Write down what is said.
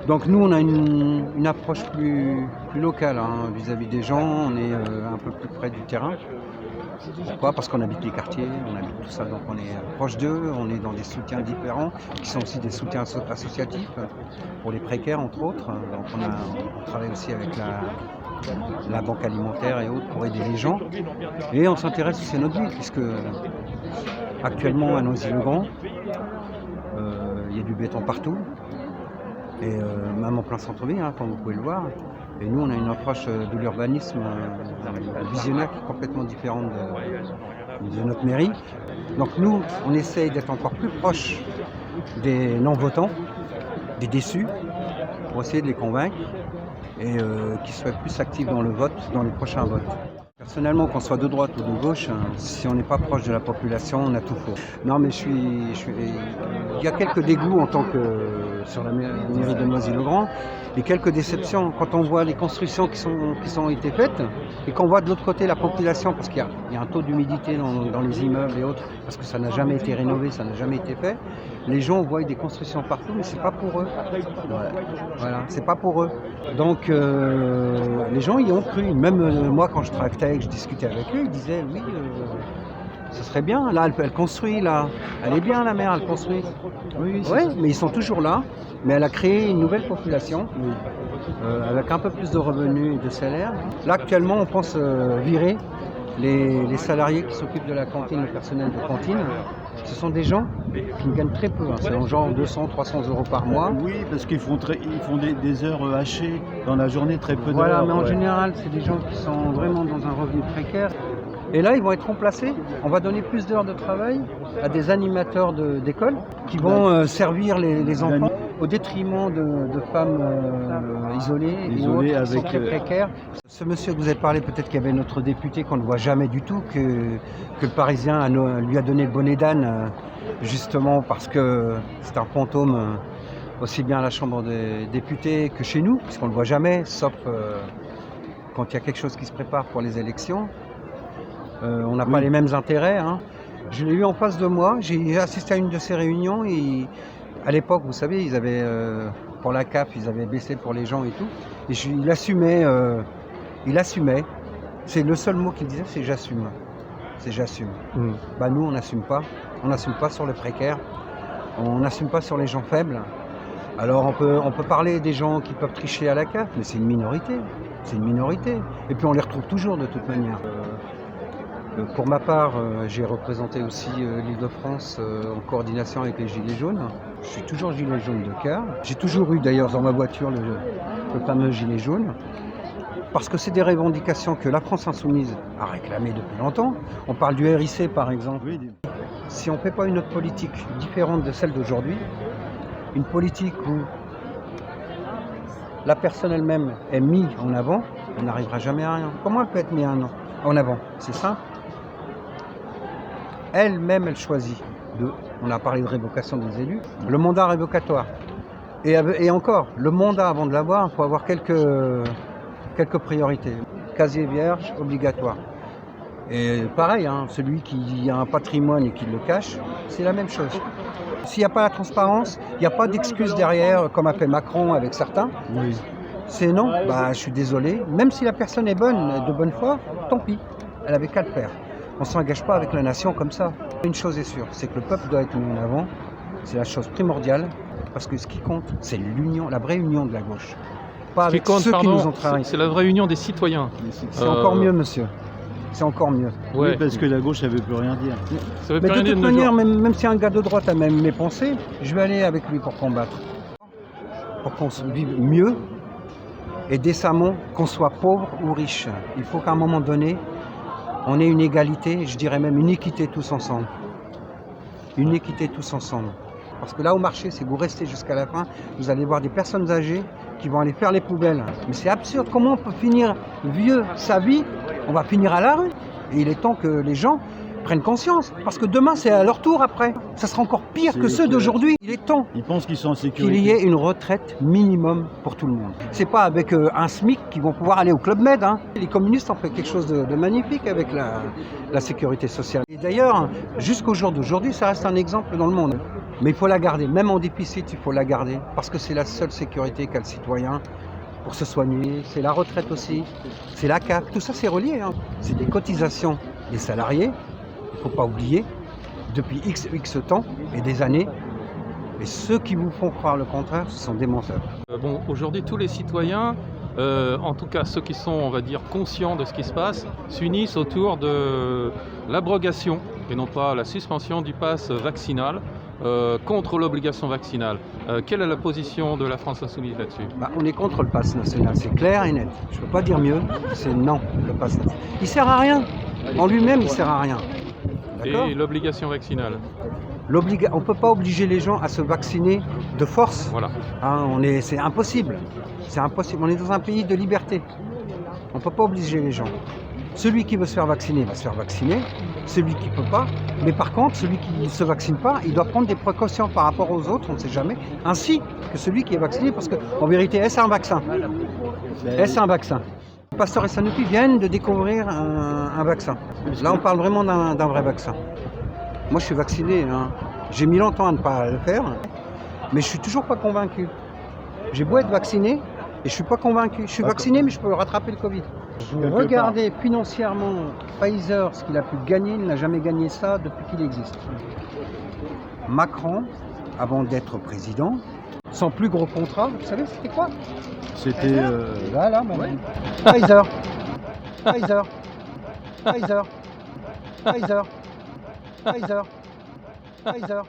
Donc nous, on a une approche plus locale hein, vis-à-vis des gens, on est un peu plus près du terrain. Pourquoi? Parce qu'on habite les quartiers, on habite tout ça, donc on est proche d'eux, on est dans des soutiens différents, qui sont aussi des soutiens associatifs, pour les précaires entre autres. Donc on travaille aussi avec la banque alimentaire et autres pour aider les gens. Et on s'intéresse aussi à notre ville, puisque actuellement à Noisy-le-Grand, il y a du béton partout. Et même en plein centre-ville, hein, comme vous pouvez le voir. Et nous, on a une approche de l'urbanisme visionnaire qui est complètement différente de notre mairie. Donc nous, on essaye d'être encore plus proche des non-votants, des déçus, pour essayer de les convaincre et qu'ils soient plus actifs dans le vote, dans les prochains votes. Personnellement, qu'on soit de droite ou de gauche, si on n'est pas proche de la population, on a tout faux. Non, mais il y a quelques dégoûts en tant que sur la mairie de Noisy-le-Grand et quelques déceptions quand on voit les constructions qui ont été faites et qu'on voit de l'autre côté la population, parce qu'il y a un taux d'humidité dans les immeubles et autres, parce que ça n'a jamais été rénové, ça n'a jamais été fait. Les gens voient des constructions partout, mais c'est pas pour eux. Voilà, c'est pas pour eux. Donc les gens y ont cru. Même moi, quand je tractais, que je discutais avec eux, ils disaient oui, ce serait bien. Là, elle construit, là. Elle est bien, la mer, elle construit. Oui, mais ils sont toujours là. Mais elle a créé une nouvelle population, avec un peu plus de revenus et de salaires. Là, actuellement, on pense virer les salariés qui s'occupent de la cantine, le personnel de cantine. Ce sont des gens qui gagnent très peu, hein. C'est en genre 200, 300 euros par mois. Oui, parce qu'ils font des heures hachées dans la journée, très peu d'heures. Voilà, mais en général, c'est des gens qui sont vraiment dans un revenu précaire. Et là, ils vont être remplacés. On va donner plus d'heures de travail à des animateurs d'école qui vont servir les enfants au détriment de femmes isolées et autres, qui sont très précaires. Ce monsieur que vous avez parlé, peut-être qu'il y avait notre député qu'on ne voit jamais du tout, que le Parisien lui a donné le bonnet d'âne, justement parce que c'est un fantôme aussi bien à la Chambre des députés que chez nous, puisqu'on ne le voit jamais, sauf quand il y a quelque chose qui se prépare pour les élections. On n'a pas les mêmes intérêts. Hein. Je l'ai eu en face de moi, j'ai assisté à une de ces réunions et à l'époque, vous savez, ils avaient, pour la CAF, ils avaient baissé pour les gens et tout. Et il assumait. C'est le seul mot qu'il disait, c'est j'assume. C'est j'assume. Bah, nous, on n'assume pas. On n'assume pas sur le précaire. On n'assume pas sur les gens faibles. Alors on peut parler des gens qui peuvent tricher à la CAF, mais c'est une minorité. C'est une minorité. Et puis on les retrouve toujours de toute manière. Pour ma part, j'ai représenté aussi l'Île-de-France en coordination avec les Gilets jaunes. Je suis toujours gilet jaune de cœur. J'ai toujours eu d'ailleurs dans ma voiture le fameux gilet jaune. Parce que c'est des revendications que la France insoumise a réclamées depuis longtemps. On parle du RIC par exemple. Si on ne fait pas une autre politique différente de celle d'aujourd'hui, une politique où la personne elle-même est mise en avant, on n'arrivera jamais à rien. Comment elle peut être mise en avant? C'est simple. Elle-même, elle choisit. On a parlé de révocation des élus. Le mandat révocatoire. Et encore, le mandat, avant de l'avoir, il faut avoir quelques priorités. Casier vierge, obligatoire. Et pareil, hein, celui qui a un patrimoine et qui le cache, c'est la même chose. S'il n'y a pas la transparence, il n'y a pas d'excuse derrière, comme a fait Macron avec certains. Oui. C'est non, bah, je suis désolé. Même si la personne est bonne, de bonne foi, tant pis. Elle avait qu'à le faire. On ne s'engage pas avec la nation comme ça. Une chose est sûre, c'est que le peuple doit être mis en avant. C'est la chose primordiale. Parce que ce qui compte, c'est l'union, la vraie union de la gauche. Pas avec ceux qui nous ont trahis. C'est la vraie union des citoyens. C'est encore mieux, monsieur. C'est encore mieux. Ouais. Oui, parce que la gauche, ça ne veut plus rien dire. Mais de toute manière, même si un gars de droite a même mes pensées, je vais aller avec lui pour combattre. Pour qu'on vive mieux et décemment, qu'on soit pauvre ou riche. Il faut qu'à un moment donné, on ait une égalité, je dirais même une équité tous ensemble. Une équité tous ensemble. Parce que là, au marché, si vous restez jusqu'à la fin, vous allez voir des personnes âgées qui vont aller faire les poubelles. Mais c'est absurde. Comment on peut finir vieux sa vie? On va finir à la rue. Et il est temps que les gens prennent conscience. Parce que demain, c'est à leur tour après. Ça sera encore pire que ceux d'aujourd'hui. Il est temps Ils pensent qu'ils sont en qu'il sécurité. y ait une retraite minimum pour tout le monde. C'est pas avec un SMIC qu'ils vont pouvoir aller au Club Med. Hein. Les communistes ont fait quelque chose de magnifique avec la sécurité sociale. Et d'ailleurs, jusqu'au jour d'aujourd'hui, ça reste un exemple dans le monde. Mais il faut la garder. Même en déficit, il faut la garder. Parce que c'est la seule sécurité qu'a le citoyen pour se soigner. C'est la retraite aussi. C'est la CAF. Tout ça, c'est relié. Hein. C'est des cotisations des salariés. Il ne faut pas oublier. Depuis X temps et des années. Et ceux qui vous font croire le contraire, ce sont des menteurs. Bon, aujourd'hui, tous les citoyens, en tout cas ceux qui sont, on va dire, conscients de ce qui se passe, s'unissent autour de l'abrogation et non pas la suspension du pass vaccinal contre l'obligation vaccinale. Quelle est la position de la France Insoumise là-dessus? On est contre le pass national, c'est clair et net. Je ne peux pas dire mieux, c'est non, le pass national. Il ne sert à rien. En lui-même, il ne sert à rien. D'accord ? Et l'obligation vaccinale? On ne peut pas obliger les gens à se vacciner de force. Voilà. Hein, c'est impossible. C'est impossible. On est dans un pays de liberté. On ne peut pas obliger les gens. Celui qui veut se faire vacciner va se faire vacciner. Celui qui ne peut pas. Mais par contre, celui qui ne se vaccine pas, il doit prendre des précautions par rapport aux autres, on ne sait jamais. Ainsi que celui qui est vacciné. Parce qu'en vérité, est-ce un vaccin? Est-ce un vaccin? Pasteur et Sanofi viennent de découvrir un vaccin. Là, on parle vraiment d'un vrai vaccin. Moi, je suis vacciné. Hein. J'ai mis longtemps à ne pas le faire, mais je suis toujours pas convaincu. J'ai beau être vacciné, et je suis pas convaincu. Je suis vacciné, mais je peux rattraper le Covid. Vous regardez financièrement Pfizer, ce qu'il a pu gagner, il n'a jamais gagné ça depuis qu'il existe. Macron, avant d'être président, son plus gros contrat, vous savez, c'était quoi? C'était... Là, madame. Pfizer. Pfizer. Pfizer. Pfizer. Pfizer. Pfizer.